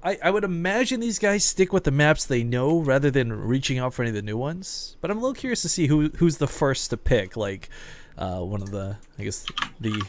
I would imagine these guys stick with the maps they know rather than reaching out for any of the new ones. But I'm a little curious to see who's the first to pick. Like one of the, I guess, the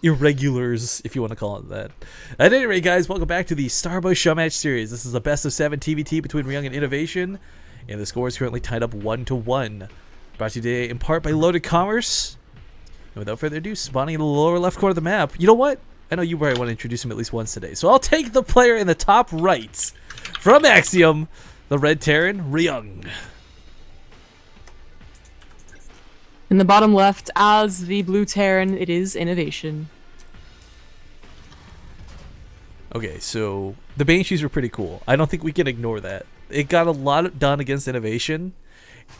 irregulars, if you want to call it that. At any rate, guys, welcome back to the Starbow Showmatch series. This is the best of 7 TVT between Ryung and Innovation, and the score is currently tied up 1-1. Brought to you today in part by Loaded Commerce. And without further ado, spawning in the lower left corner of the map. You know what? I know you probably want to introduce him at least once today, so I'll take the player in the top right from Axiom, the Red Terran, Ryung. In the bottom left, as the Blue Terran, it is Innovation. Okay, so the Banshees were pretty cool. I don't think we can ignore that. It got a lot done against Innovation,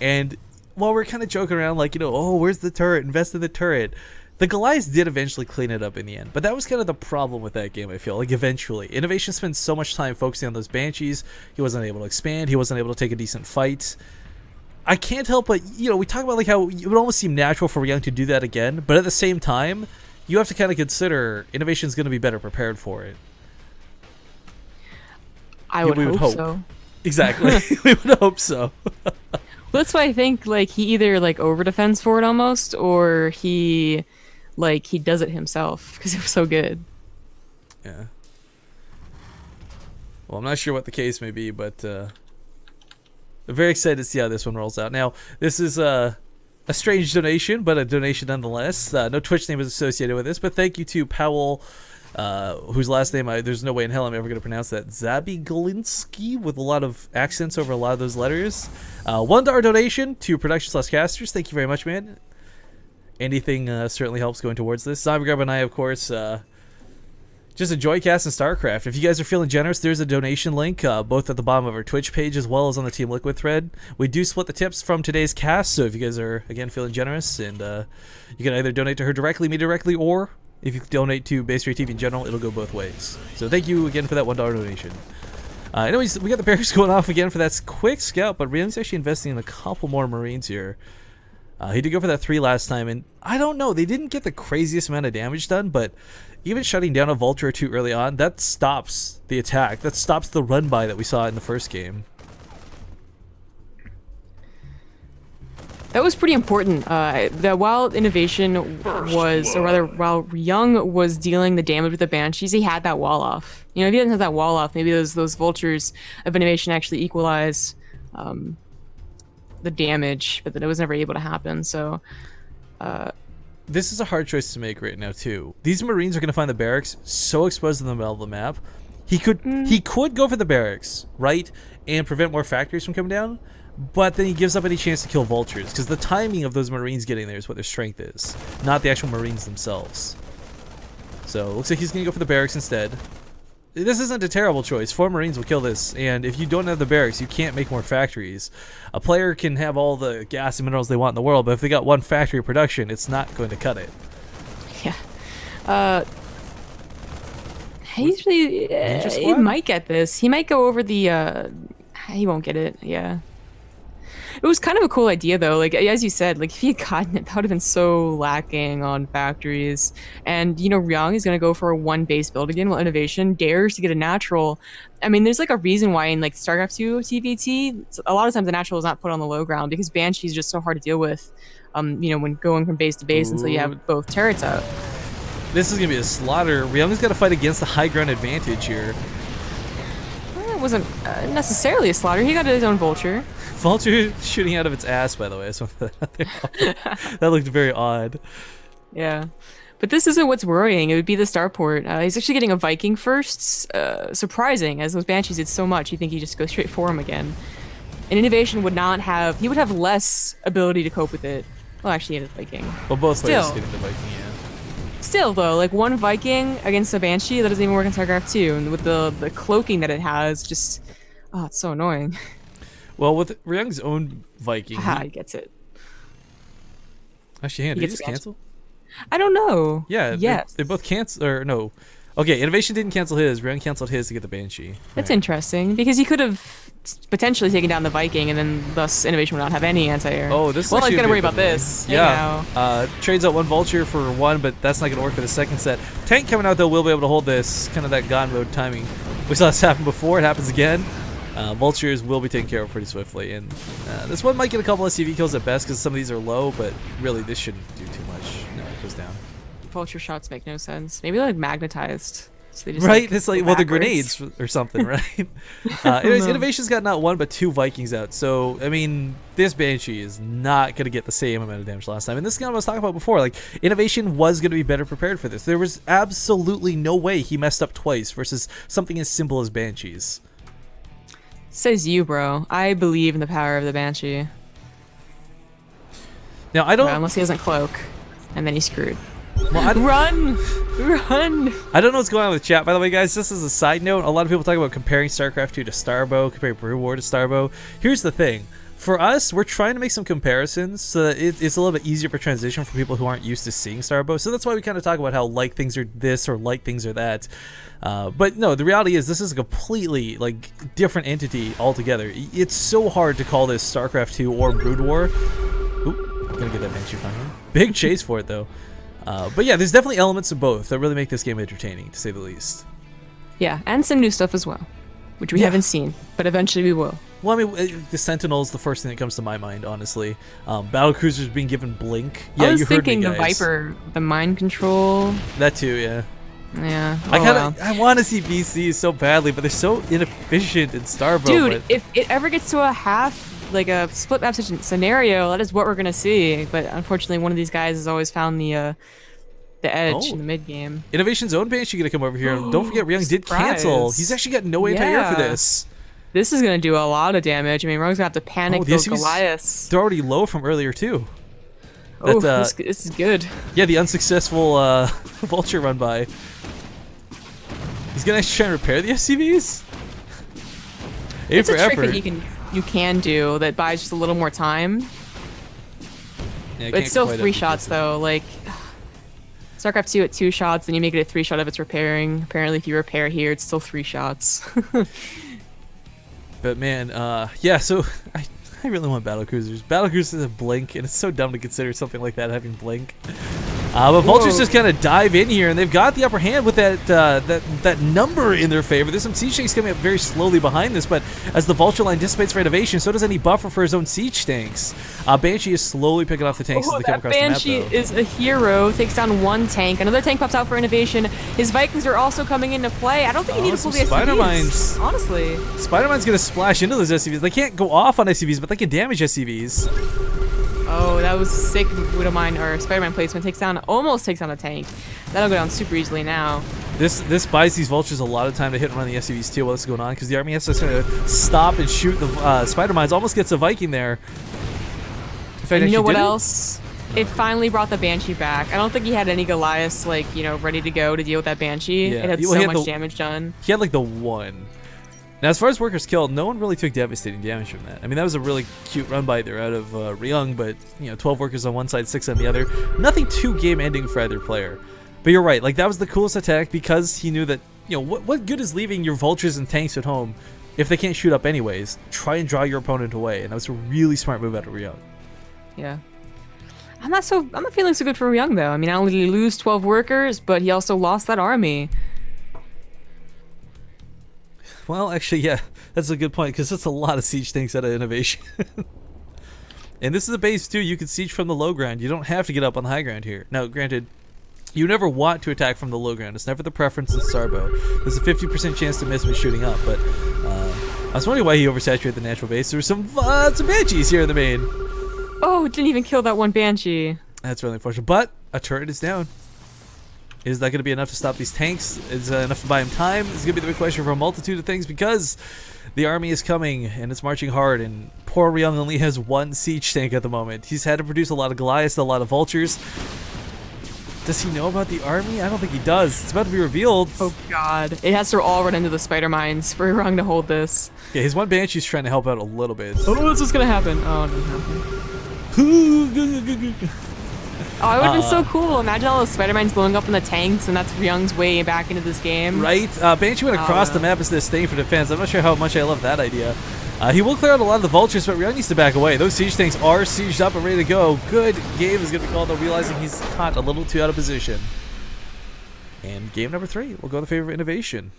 and while we're kind of joking around like, you know, oh, where's the turret? Invest in the turret. The Goliaths did eventually clean it up in the end, but that was kind of the problem with that game, I feel. Like, eventually. Innovation spent so much time focusing on those Banshees, he wasn't able to expand, he wasn't able to take a decent fight. I can't help but, you know, we talk about like how it would almost seem natural for Ryung to do that again, but at the same time, you have to kind of consider Innovation's going to be better prepared for it. I would hope so. Exactly. We would hope so. That's why I think like he either like over defends for it almost, or he does it himself because it was so good. Yeah. Well, I'm not sure what the case may be, but I'm very excited to see how this one rolls out. Now, this is a strange donation, but a donation nonetheless. No Twitch name is associated with this, but thank you to Powell, whose last name there's no way in hell I'm ever going to pronounce that. Zabigolinski, with a lot of accents over a lot of those letters. $1 donation to Production/Casters. Thank you very much, man. Anything certainly helps going towards this. Zombie Grub and I, of course, just enjoy casting StarCraft. If you guys are feeling generous, there's a donation link both at the bottom of our Twitch page as well as on the Team Liquid thread. We do split the tips from today's cast, so if you guys are, again, feeling generous, and you can either donate to her directly, me directly, or if you donate to BaseTradeTV in general, it'll go both ways. So thank you again for that $1 donation. Anyways, we got the barracks going off again for that quick scout, but Ryung's actually investing in a couple more Marines here. He did go for that 3 last time, and I don't know, they didn't get the craziest amount of damage done, but even shutting down a Vulture or 2 early on, that stops the attack. That stops the run-by that we saw in the first game. That was pretty important. That while Innovation was, or rather, while Ryung was dealing the damage with the Banshees, he had that wall off. You know, if he didn't have that wall off, maybe those Vultures of Innovation actually equalize the damage, but that it was never able to happen. So, this is a hard choice to make right now too. These Marines are going to find the barracks so exposed in the middle of the map. He could go for the barracks, right, and prevent more factories from coming down. But then he gives up any chance to kill Vultures, because the timing of those Marines getting there is what their strength is, not the actual Marines themselves. So, it looks like he's going to go for the barracks instead. This isn't a terrible choice. 4 Marines will kill this, and if you don't have the barracks, you can't make more factories. A player can have all the gas and minerals they want in the world, but if they got one factory of production, it's not going to cut it. Yeah. He might get this. He might go over the, he won't get it, yeah. It was kind of a cool idea, though. Like, as you said, like, if he had gotten it, that would have been so lacking on factories. And, you know, Ryung is going to go for a 1 base build again, while Innovation dares to get a natural. I mean, there's, like, a reason why in, like, StarCraft 2 TVT, a lot of times the natural is not put on the low ground, because Banshee is just so hard to deal with, you know, when going from base to base until you have both turrets out. This is going to be a slaughter. Ryung's got to fight against the high ground advantage here. Well, it wasn't necessarily a slaughter. He got his own Vulture. Vulture shooting out of its ass, by the way. So that looked very odd. Yeah. But this isn't what's worrying. It would be the starport. He's actually getting a Viking first. Surprising, as those Banshees did so much. You think he'd just go straight for him again. And Innovation would not have... He would have less ability to cope with it. Well, actually, he had a Viking. Well, both players getting the Viking, yeah. Still, though, like, 1 Viking against a Banshee, that doesn't even work in StarCraft 2. And with the cloaking that it has, just... Oh, it's so annoying. Well, with Ryung's own Viking... he gets it. Actually, did he just cancel? I don't know. Yeah, yes. They both cancel... Or, no. Okay, Innovation didn't cancel his. Ryung canceled his to get the Banshee. That's interesting, because he could have potentially taken down the Viking, and then thus Innovation would not have any anti-air. Oh, this is well, he's got to worry about this. Yeah. Trades out 1 Vulture for 1, but that's not going to work for the second set. Tank coming out, though, will be able to hold this. Kind of that God mode timing. We saw this happen before. It happens again. Vultures will be taken care of pretty swiftly, and this one might get a couple SCV kills at best because some of these are low, but really this shouldn't do too much. No, it goes down. Vulture shots make no sense. Maybe like magnetized. So they just, right? Like, it's like, well, the grenades or something, right? Anyways, Innovation's got not one but 2 Vikings out, so I mean, this Banshee is not going to get the same amount of damage last time. And this is kind of what I was talking about before. Like, Innovation was going to be better prepared for this. There was absolutely no way he messed up twice versus something as simple as Banshees. Says you, bro. I believe in the power of the Banshee. Now, I don't... Well, unless he doesn't cloak, and then he's screwed. Well, Run! Run! I don't know what's going on with chat, by the way, guys. Just as a side note, a lot of people talk about comparing StarCraft 2 to Starbow, comparing Brood War to Starbow. Here's the thing. For us, we're trying to make some comparisons so that it's a little bit easier for transition for people who aren't used to seeing Starbow. So that's why we kind of talk about how like things are this or like things are that. But no, the reality is this is a completely like different entity altogether. It's so hard to call this StarCraft 2 or Brood War. Oop, gonna get that Banshee finally. Big chase for it though. But yeah, there's definitely elements of both that really make this game entertaining, to say the least. Yeah, and some new stuff as well, which we haven't seen, but eventually we will. Well, I mean, the Sentinel's the first thing that comes to my mind, honestly. Battlecruisers being given Blink. Yeah, I was you heard thinking me, the guys. Viper, the mind control. That too, yeah. Yeah. I want to see BC so badly, but they're so inefficient in Starbow. Dude, if it ever gets to a half, like a split map scenario, that is what we're gonna see. But unfortunately, one of these guys has always found the edge in the mid game. Innovation's own Banshee gonna come over here. And don't forget, Ryung did cancel. He's actually got no anti-air for this. This is going to do a lot of damage. I mean, Ryung's going to have to panic those Goliaths. They're already low from earlier, too. Oh, this is good. Yeah, the unsuccessful Vulture run by. He's going to actually try and repair the SCVs? It's a trick that you can do that buys just a little more time. Yeah, but it's still 3 shots, though. Like, StarCraft 2 at 2 shots, then you make it a 3 shot if it's repairing. Apparently, if you repair here, it's still 3 shots. But man, yeah, so I really want Battlecruisers. Battlecruisers have Blink, and it's so dumb to consider something like that having Blink. But Vultures just kind of dive in here, and they've got the upper hand with that number in their favor. There's some siege tanks coming up very slowly behind this, but as the Vulture line dissipates for innovation, so does any buffer for his own siege tanks. Banshee is slowly picking off the tanks as they come across the map, though. Banshee is a hero, takes down 1 tank. Another tank pops out for innovation. His Vikings are also coming into play. I don't think you need to pull the SCVs. Spider Mines. Honestly. Spider Mine's going to splash into those SCVs. They can't go off on SCVs, but they can damage SCVs. Oh, that was sick. Widowmine or Spider-Man placement almost takes down a tank. That'll go down super easily now. This buys these Vultures a lot of time to hit and run the SCVs too while this is going on, because the army has to sort of stop and shoot the Spider Mines. Almost gets a Viking there. In fact, and you know what else? It finally brought the Banshee back. I don't think he had any Goliaths ready to go to deal with that Banshee. Yeah. It had so much damage done. He had like the 1. Now, as far as workers killed, no one really took devastating damage from that. I mean, that was a really cute run by there out of Ryung, but 12 workers on one side, 6 on the other. Nothing too game-ending for either player. But you're right, like that was the coolest attack because he knew that what good is leaving your Vultures and tanks at home if they can't shoot up anyways? Try and draw your opponent away, and that was a really smart move out of Ryung. Yeah. I'm not feeling so good for Ryung though. I mean, not only did he lose 12 workers, but he also lost that army. Well, actually, yeah, that's a good point, because that's a lot of siege tanks out of innovation. And this is a base, too. You can siege from the low ground. You don't have to get up on the high ground here. Now, granted, you never want to attack from the low ground. It's never the preference of Starbow. There's a 50% chance to miss when shooting up, but I was wondering why he oversaturated the natural base. There were some Banshees here in the main. Oh, didn't even kill that 1 Banshee. That's really unfortunate, but a turret is down. Is that going to be enough to stop these tanks? Is that enough to buy him time? This is going to be the big question for a multitude of things, because the army is coming and it's marching hard, and poor Ryung only has 1 siege tank at the moment. He's had to produce a lot of Goliaths, a lot of Vultures. Does he know about the army? I don't think he does. It's about to be revealed. Oh god. It has to all run into the Spider Mines for Ryung to hold this. Yeah, his 1 Banshee's trying to help out a little bit. Oh, this is going to happen. Oh, it didn't happen. Oh, it would have been so cool. Imagine all those Spider-Mines blowing up in the tanks, and that's Ryung's way back into this game. Right? Banshee went across the map instead of staying for defense. I'm not sure how much I love that idea. He will clear out a lot of the Vultures, but Ryung needs to back away. Those siege tanks are sieged up and ready to go. Good game is going to be called, though, realizing he's caught a little too out of position. And game number 3 will go in the favor of innovation.